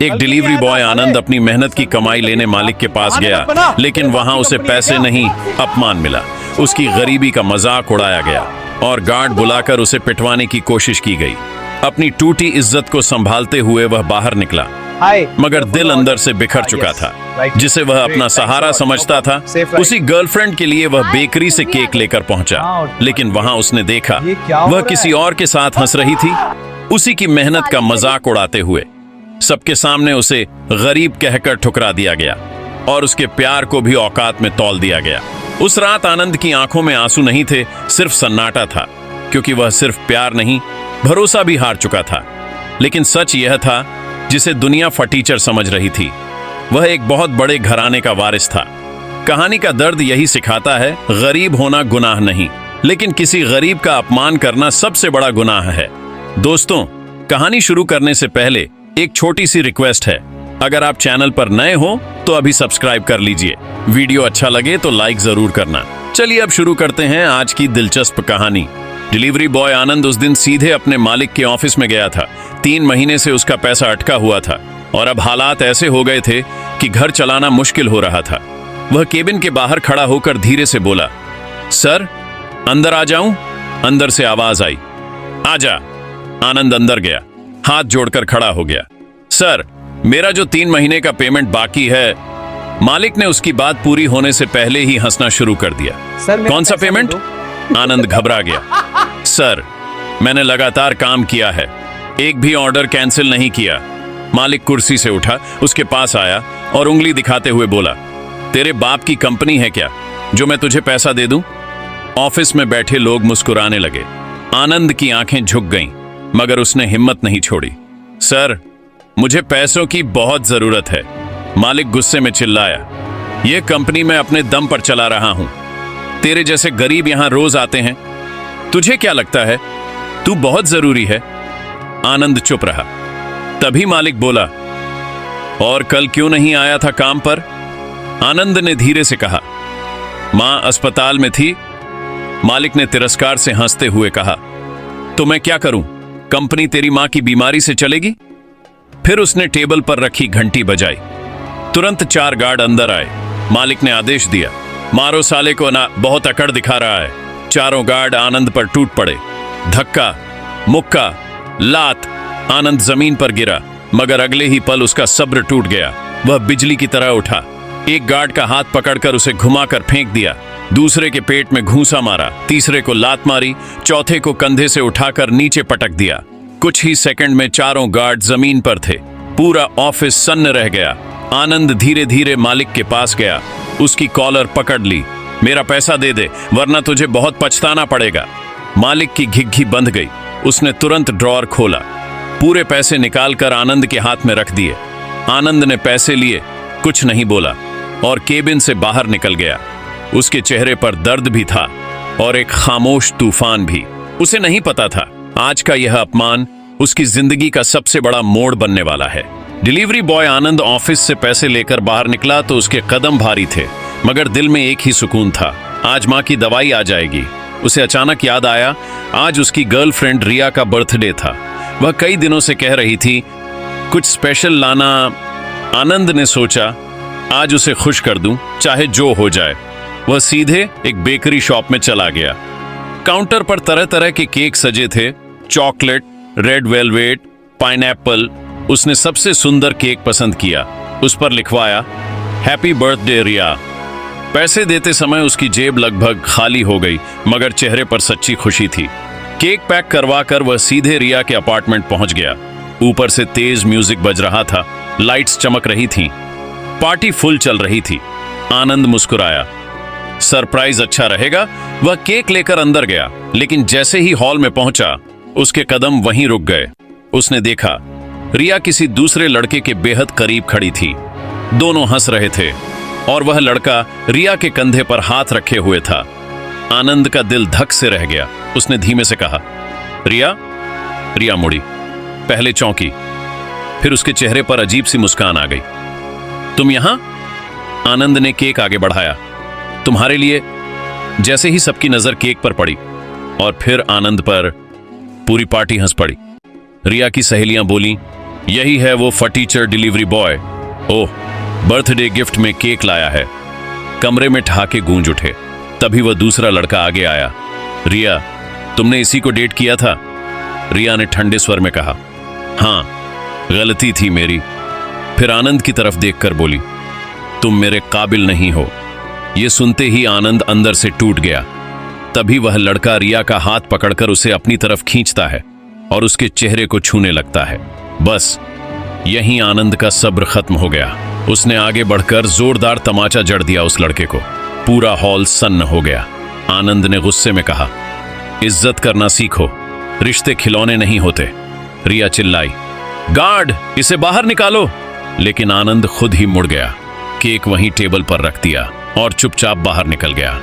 एक delivery boy आनंद अपनी मेहनत की कमाई लेने मालिक के पास गया, लेकिन वहां उसे पैसे नहीं, अपमान मिला। उसकी गरीबी का मजाक उड़ाया गया और गार्ड बुलाकर उसे पिटवाने की कोशिश की गई। अपनी टूटी इज्जत को संभालते हुए वह बाहर निकला, मगर दिल अंदर से बिखर चुका था। जिसे वह अपना सहारा समझता था, उसी गर्लफ्रेंड के लिए वह बेकरी से केक लेकर पहुंचा, लेकिन वहां उसने देखा वह किसी और के साथ हंस रही थी, उसी की मेहनत का मजाक उड़ाते हुए। सबके सामने उसे गरीब कहकर ठुकरा दिया गया और उसके प्यार को भी औकात में तौल दिया गया। उस रात आनंद की आंखों में आंसू नहीं थे, सिर्फ सन्नाटा था, क्योंकि वह सिर्फ प्यार नहीं, भरोसा भी हार चुका था। लेकिन सच यह था, जिसे दुनिया फटीचर समझ रही थी, वह एक बहुत बड़े घराने का वारिस था। कहानी का दर्द यही सिखाता है, गरीब होना गुनाह नहीं, लेकिन किसी गरीब का अपमान करना सबसे बड़ा गुनाह है। दोस्तों, कहानी शुरू करने से पहले एक छोटी सी रिक्वेस्ट है। अगर आप चैनल पर नए हो तो अभी सब्सक्राइब कर लीजिए। वीडियो अच्छा लगे तो लाइक जरूर करना। चलिए अब शुरू करते हैं आज की दिलचस्प कहानी। डिलीवरी बॉय आनंद उस दिन सीधे अपने मालिक के ऑफिस में गया था। 3 महीने से उसका पैसा अटका हुआ था और अब हालात ऐसे हो गए थे कि घर चलाना मुश्किल हो रहा था। वह केबिन के बाहर खड़ा होकर धीरे से बोला, सर, अंदर आ जाऊं? अंदर से आवाज आई, आजा। आनंद अंदर गया, हाथ जोड़कर खड़ा हो गया। सर, मेरा जो 3 महीने का पेमेंट बाकी है। मालिक ने उसकी बात पूरी होने से पहले ही हंसना शुरू कर दिया। कौन सा पेमेंट? आनंद घबरा गया। सर, मैंने लगातार काम किया है, एक भी ऑर्डर कैंसिल नहीं किया। मालिक कुर्सी से उठा, उसके पास आया और उंगली दिखाते हुए बोला, तेरे बाप की कंपनी है क्या जो मैं तुझे पैसा दे दूं? ऑफिस में बैठे लोग मुस्कुराने लगे। आनंद की आंखें झुक गईं, मगर उसने हिम्मत नहीं छोड़ी। सर, मुझे पैसों की बहुत जरूरत है। मालिक गुस्से में चिल्लाया, यह कंपनी मैं अपने दम पर चला रहा हूं। तेरे जैसे गरीब यहां रोज आते हैं। तुझे क्या लगता है तू बहुत जरूरी है? आनंद चुप रहा। तभी मालिक बोला, और कल क्यों नहीं आया था काम पर? आनंद ने धीरे से कहा, मां अस्पताल में थी। मालिक ने तिरस्कार से हंसते हुए कहा, तो मैं क्या करूं? कंपनी तेरी मां की बीमारी से चलेगी? फिर उसने टेबल पर रखी घंटी बजाई। तुरंत 4 गार्ड अंदर आए। मालिक ने आदेश दिया, मारो साले को, ना बहुत अकड़ दिखा रहा है। चारों गार्ड आनंद पर टूट पड़े। धक्का, मुक्का, लात। आनंद जमीन पर गिरा, मगर अगले ही पल उसका सब्र टूट गया। वह बिजली की तरह उठा। एक गार्ड का हाथ पकड़कर उसे घुमाकर फेंक दिया, दूसरे के पेट में घूंसा मारा, तीसरे को लात मारी, चौथे को कंधे से उठाकर नीचे पटक दिया। कुछ ही सेकंड में चारों गार्ड जमीन पर थे। पूरा ऑफिस सन्न रह गया। आनंद धीरे धीरे मालिक के पास गया, उसकी कॉलर पकड़ ली। मेरा पैसा दे दे, वरना तुझे बहुत पछताना पड़ेगा। मालिक की घिघी बंध गई। उसने तुरंत ड्रॉअर खोला, पूरे पैसे निकालकर आनंद के हाथ में रख दिए। आनंद ने पैसे लिए, कुछ नहीं बोला और केबिन से बाहर निकल गया। उसके चेहरे पर दर्द भी था और एक खामोश तूफान भी। उसे नहीं पता था, आज का यह अपमान उसकी जिंदगी का सबसे बड़ा मोड़ बनने वाला है। डिलीवरी बॉय आनंद ऑफिस से पैसे लेकर बाहर निकला तो उसके कदम भारी थे, मगर दिल में एक ही सुकून था, आज मां की दवाई आ जाएगी। उसे अचानक याद आया, आज उसकी गर्लफ्रेंड रिया का बर्थडे था। वह कई दिनों से कह रही थी कुछ स्पेशल लाना। आनंद ने सोचा, आज उसे खुश कर दूं, चाहे जो हो जाए। वह सीधे एक बेकरी शॉप में चला गया। काउंटर पर तरह तरह के केक सजे थे, चॉकलेट, रेड वेलवेट, पाइनएप्पल। उसने सबसे सुंदर केक पसंद किया। उस पर लिखवाया, हैप्पी बर्थडे रिया। पैसे देते समय उसकी जेब लगभग खाली हो गई, मगर चेहरे पर सच्ची खुशी थी। केक पैक करवाकर वह सीधे रिया के अपार्टमेंट पहुंच गया। ऊपर से तेज म्यूजिक बज रहा था, लाइट्स चमक रही थीं, पार्टी फुल चल रही थी। आनंद मुस्कुराया, सरप्राइज अच्छा रहेगा। वह केक लेकर अंदर गया, लेकिन जैसे ही हॉल में पहुंचा, उसके कदम वहीं रुक गए। उसने देखा, रिया किसी दूसरे लड़के के बेहद करीब खड़ी थी। दोनों हंस रहे थे और वह लड़का रिया के कंधे पर हाथ रखे हुए था। आनंद का दिल धक से रह गया। उसने धीमे से कहा, रिया। रिया मुड़ी, पहले चौंकी, फिर उसके चेहरे पर अजीब सी मुस्कान आ गई। तुम यहां? आनंद ने केक आगे बढ़ाया, तुम्हारे लिए। जैसे ही सबकी नजर केक पर पड़ी और फिर आनंद पर, पूरी पार्टी हंस पड़ी। रिया की सहेलियां बोली, यही है वो फटीचर डिलीवरी बॉय। ओह, बर्थडे गिफ्ट में केक लाया है। कमरे में ठहाके गूंज उठे। तभी वह दूसरा लड़का आगे आया। रिया, तुमने इसी को डेट किया था? रिया ने ठंडे स्वर में कहा। हाँ, गलती थी मेरी। फिर आनंद की तरफ देखकर बोली, तुम मेरे काबिल नहीं हो। यह सुनते ही आनंद अंदर से टूट गया। तभी वह लड़का रिया का हाथ पकड़कर उसे अपनी तरफ खींचता है और उसके चेहरे को छूने लगता है। बस यहीं आनंद का सब्र खत्म हो गया। उसने आगे बढ़कर जोरदार तमाचा जड़ दिया उस लड़के को। पूरा हॉल सन्न हो गया। आनंद ने गुस्से में कहा, इज्जत करना सीखो, रिश्ते खिलौने नहीं होते। रिया चिल्लाई, गार्ड, इसे बाहर निकालो। लेकिन आनंद खुद ही मुड़ गया, केक वहीं टेबल पर रख दिया और चुपचाप बाहर निकल गया।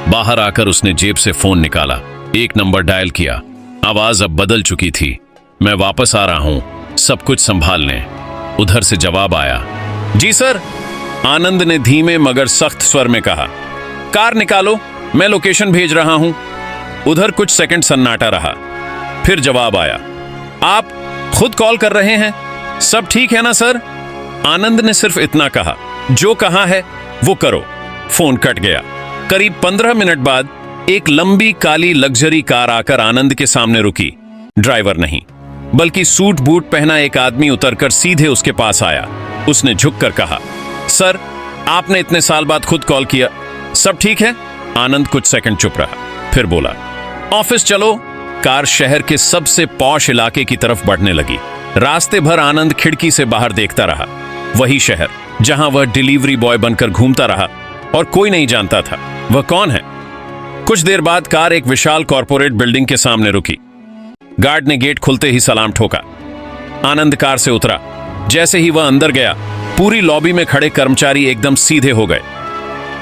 बाहर आकर उसने जेब से फोन निकाला, एक नंबर डायल किया। आवाज अब बदल चुकी थी। मैं वापस आ रहा हूं, सब कुछ संभाल लें। उधर से जवाब आया, जी सर। आनंद ने धीमे मगर सख्त स्वर में कहा, कार निकालो, मैं लोकेशन भेज रहा हूं। उधर कुछ सेकंड सन्नाटा रहा। फिर जवाब आया, आप खुद कॉल कर रहे हैं? सब ठीक है ना सर? आनंद ने सिर्फ इतना कहा, जो कहा है वो करो। फोन कट गया। करीब 15 मिनट बाद एक लंबी काली लग्जरी कार आकर आनंद के सामने रुकी। ड्राइवर नहीं, बल्कि सूट बूट पहना एक आदमी उतरकर सीधे उसके पास आया। उसने झुककर कहा, सर, आपने इतने साल बाद खुद कॉल किया, सब ठीक है? आनंद कुछ सेकंड चुप रहा, फिर बोला, ऑफिस चलो। कार शहर के सबसे पॉश इलाके की तरफ बढ़ने लगी। रास्ते भर आनंद खिड़की से बाहर देखता रहा। वही शहर जहां वह डिलीवरी बॉय बनकर घूमता रहा और कोई नहीं जानता था वह कौन है। कुछ देर बाद कार एक विशाल कॉर्पोरेट बिल्डिंग के सामने रुकी। गार्ड ने गेट खुलते ही सलाम ठोका। आनंद कार से उतरा। जैसे ही वह अंदर गया, पूरी लॉबी में खड़े कर्मचारी एकदम सीधे हो गए।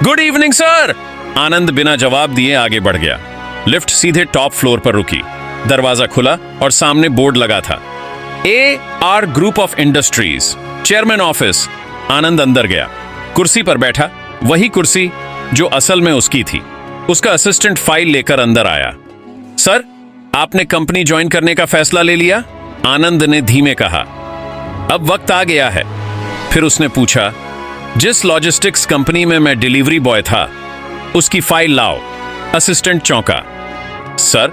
Good evening sir. आनंद बिना जवाब दिए आगे बढ़ गया। लिफ्ट सीधे टॉप फ्लोर पर रुकी। दरवाजा खुला और सामने बोर्ड लगा था, AR group of industries, chairman office. Anand अंदर गया। कुर्सी पर बैठा, वही कुर्सी जो असल में उसकी थी। उसका असिस्टेंट फाइल लेकर अंदर आया। सर, आपने कंपनी ज्वाइन करने का फैसला ले लिया? आनंद ने धीमे कहा, अब वक्त आ गया है। फिर उसने पूछा, जिस लॉजिस्टिक्स कंपनी में मैं डिलीवरी बॉय था, उसकी फाइल लाओ। असिस्टेंट चौंका, सर,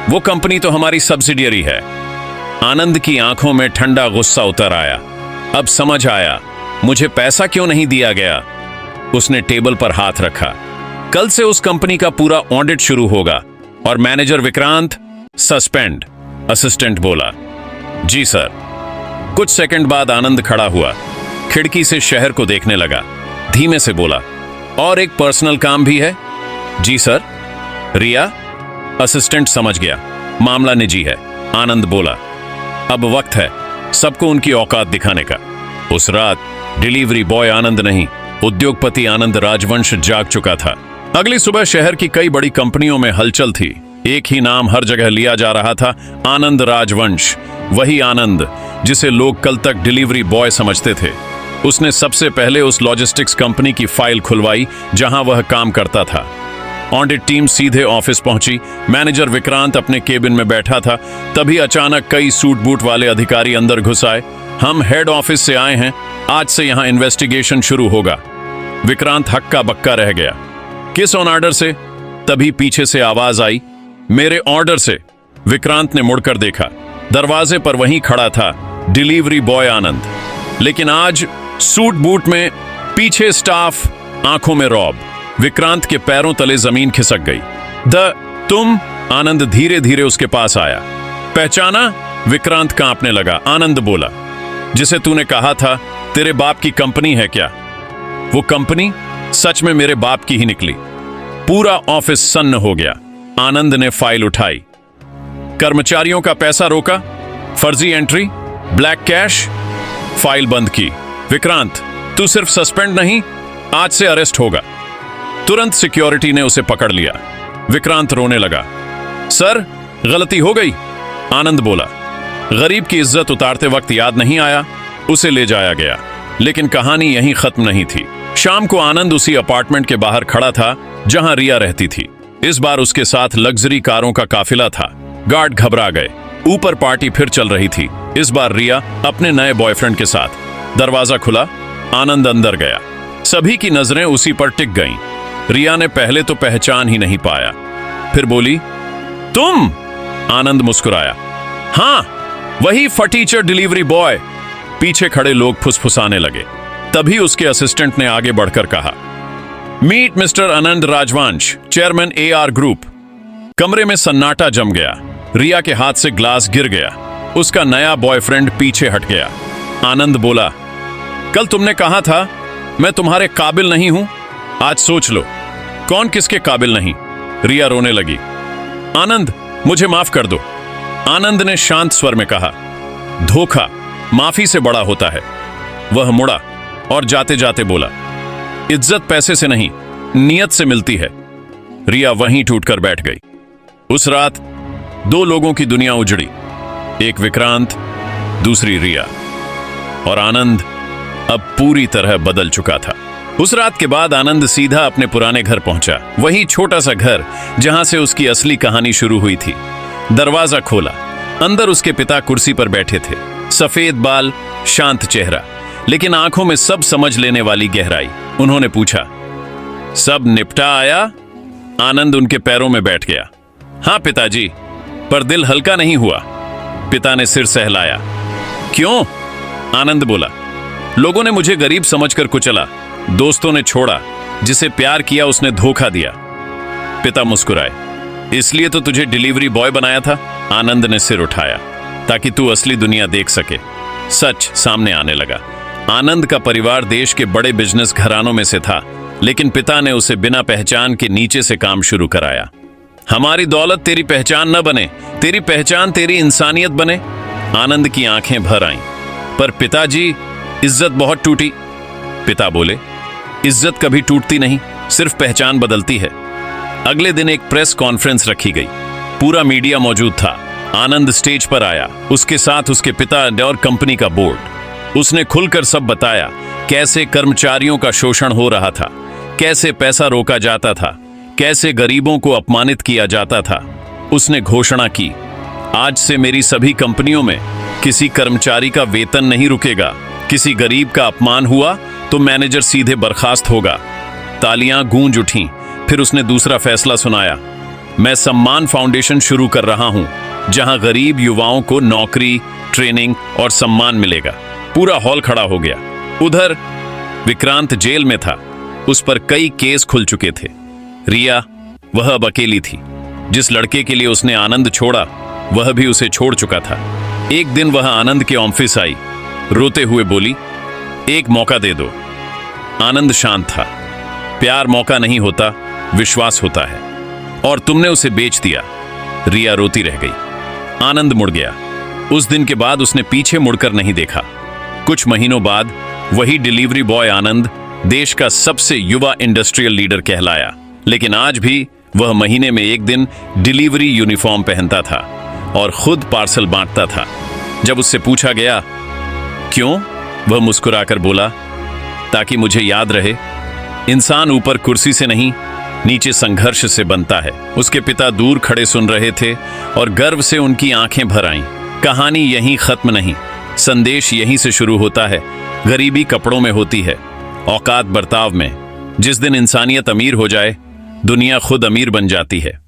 वो कंपनी तो हमारी सब्सिडियरी है। आनंद की आंखों में ठंडा गुस्सा उतर आया। अब समझ आया मुझे पैसा क्यों नहीं दिया गया। उसने टेबल पर हाथ रखा। कल से उस कंपनी का पूरा ऑडिट शुरू होगा और मैनेजर विक्रांत सस्पेंड। असिस्टेंट बोला, जी सर। कुछ सेकंड बाद आनंद खड़ा हुआ, खिड़की से शहर को देखने लगा। धीमे से बोला, और एक पर्सनल काम भी है? जी सर। रिया? असिस्टेंट समझ गया, मामला निजी है। आनंद बोला, अब वक्त है सबको उनकी औकात दिखाने का। उस रात डिलीवरी बॉय आनंद नहीं, उद्योगपति आनंद राजवंश जाग चुका था। अगली सुबह शहर की कई बड़ी कंपनियों में हलचल थी। एक ही नाम हर जगह लिया जा रहा था, आनंद राजवंश। वही आनंद जिसे लोग कल तक डिलीवरी बॉय समझते थे। उसने सबसे पहले उस लॉजिस्टिक्स कंपनी की फाइल खुलवाई जहां वह काम करता था। ऑडिट टीम सीधे ऑफिस पहुंची। मैनेजर विक्रांत अपने केबिन में बैठा था। तभी अचानक कई सूट बूट वाले अधिकारी अंदर घुस आए। हम हेड ऑफिस से आए हैं, आज से यहां इन्वेस्टिगेशन शुरू होगा। विक्रांत हक्का बक्का रह गया। किस ऑन ऑर्डर से? तभी पीछे से आवाज आई, मेरे ऑर्डर से। विक्रांत ने मुड़कर देखा। दरवाजे पर वहीं खड़ा था डिलीवरी बॉय आनंद, लेकिन आज सूट बूट में, पीछे स्टाफ, आंखों में रौब। विक्रांत के पैरों तले जमीन खिसक गई। तुम? आनंद धीरे धीरे उसके पास आया। पहचाना? विक्रांत कांपने लगा। आनंद बोला, जिसे तूने कहा था तेरे बाप की कंपनी है क्या? वो कंपनी सच में मेरे बाप की ही निकली। पूरा ऑफिस सन्न हो गया। आनंद ने फाइल उठाई। कर्मचारियों का पैसा रोका, फर्जी एंट्री, ब्लैक कैश। फाइल बंद की। विक्रांत, तू सिर्फ सस्पेंड नहीं, आज से अरेस्ट होगा। तुरंत सिक्योरिटी ने उसे पकड़ लिया। विक्रांत रोने लगा। सर, गलती हो गई। आनंद बोला, गरीब की इज्जत उतारते वक्त याद नहीं आया, उसे ले जाया गया। लेकिन कहानी यहीं खत्म नहीं थी। शाम को आनंद उसी अपार्टमेंट के बाहर खड़ा था जहां रिया रहती थी। इस बार उसके साथ लग्जरी कारों का काफिला था। गार्ड घबरा गए। ऊपर पार्टी फिर चल रही थी। इस बार रिया अपने नए बॉयफ्रेंड के साथ। दरवाजा खुला, आनंद अंदर गया। सभी की नजरें उसी पर टिक गईं। रिया ने पहले तो पहचान ही नहीं पाया, फिर बोली, तुम? आनंद मुस्कुराया, हाँ, वही फटीचर डिलीवरी बॉय। पीछे खड़े लोग फुसफुसाने लगे। तभी उसके असिस्टेंट ने आगे बढ़कर कहा, मीट मिस्टर आनंद राजवंश, चेयरमैन AR ग्रुप। कमरे में सन्नाटा जम गया। रिया के हाथ से ग्लास गिर गया। उसका नया बॉयफ्रेंड पीछे हट गया। आनंद बोला, कल तुमने कहा था मैं तुम्हारे काबिल नहीं हूं, आज सोच लो कौन किसके काबिल नहीं। रिया रोने लगी। आनंद, मुझे माफ कर दो। आनंद ने शांत स्वर में कहा, धोखा माफी से बड़ा होता है। वह मुड़ा और जाते जाते बोला, इज्जत पैसे से नहीं, नियत से मिलती है। रिया वहीं टूटकर बैठ गई। उस रात 2 लोगों की दुनिया उजड़ी, एक विक्रांत, दूसरी रिया। और आनंद अब पूरी तरह बदल चुका था। उस रात के बाद आनंद सीधा अपने पुराने घर पहुंचा, वही छोटा सा घर जहां से उसकी असली कहानी शुरू हुई थी। दरवाजा खोला, अंदर उसके पिता कुर्सी पर बैठे थे। सफेद बाल, शांत चेहरा, लेकिन आंखों में सब समझ लेने वाली गहराई। उन्होंने पूछा, सब निपटा आया? आनंद उनके पैरों में बैठ गया। हाँ पिताजी, पर दिल हल्का नहीं हुआ। पिता ने सिर सहलाया। क्यों? आनंद बोला, लोगों ने मुझे गरीब समझकर कुचला, दोस्तों ने छोड़ा, जिसे प्यार किया उसने धोखा दिया। पिता मुस्कुराए। इसलिए तो तुझे डिलीवरी बॉय बनाया था? आनंद ने सिर उठाया, ताकि तू असली दुनिया देख सके। सच सामने आने लगा। आनंद का परिवार देश के बड़े बिजनेस घरानों में से था, लेकिन पिता ने उसे बिना पहचान के नीचे से काम शुरू कराया। हमारी दौलत तेरी पहचान न बने, तेरी पहचान तेरी इंसानियत बने। आनंद की आंखें भर आईं। पर पिताजी, इज्जत बहुत टूटी। पिता बोले, इज्जत कभी टूटती नहीं, सिर्फ पहचान बदलती है। अगले दिन एक प्रेस कॉन्फ्रेंस रखी गई। पूरा मीडिया मौजूद था। आनंद स्टेज पर आया, उसके साथ उसके पिता और कंपनी का बोर्ड। उसने खुलकर सब बताया, कैसे कर्मचारियों का शोषण हो रहा था, कैसे पैसा रोका जाता था, कैसे गरीबों को अपमानित किया जाता था। उसने घोषणा की, आज से मेरी सभी कंपनियों में किसी कर्मचारी का वेतन नहीं रुकेगा। किसी गरीब का अपमान हुआ तो मैनेजर सीधे बर्खास्त होगा। तालियां गूंज उठीं। फिर उसने दूसरा फैसला सुनाया, मैं सम्मान फाउंडेशन शुरू कर रहा हूं, जहां गरीब युवाओं को नौकरी, ट्रेनिंग और सम्मान मिलेगा। पूरा हॉल खड़ा हो गया। उधर विक्रांत जेल में था, उस पर कई केस खुल चुके थे। रिया, वह अब अकेली थी। जिस लड़के के लिए उसने आनंद छोड़ा, वह भी उसे छोड़ चुका था। एक दिन वह आनंद के ऑफिस आई, रोते हुए बोली, एक मौका दे दो। आनंद शांत था। प्यार मौका नहीं होता, विश्वास होता है, और तुमने उसे बेच दिया। रिया रोती रह गई। आनंद मुड़ गया। उस दिन के बाद उसने पीछे मुड़कर नहीं देखा। कुछ महीनों बाद वही डिलीवरी बॉय आनंद देश का सबसे युवा इंडस्ट्रियल लीडर कहलाया। लेकिन आज भी वह महीने में एक दिन डिलीवरी यूनिफॉर्म पहनता था और खुद पार्सल बांटता था। जब उससे पूछा गया, क्यों? वह मुस्कुराकर बोला, ताकि मुझे याद रहे, इंसान ऊपर कुर्सी से नहीं, नीचे संघर्ष से बनता है। उसके पिता दूर खड़े सुन रहे थे और गर्व से उनकी आंखें भर आईं। कहानी यहीं खत्म नहीं, संदेश यहीं से शुरू होता है। गरीबी कपड़ों में होती है, औकात बर्ताव में। जिस दिन इंसानियत अमीर हो जाए, दुनिया खुद अमीर बन जाती है।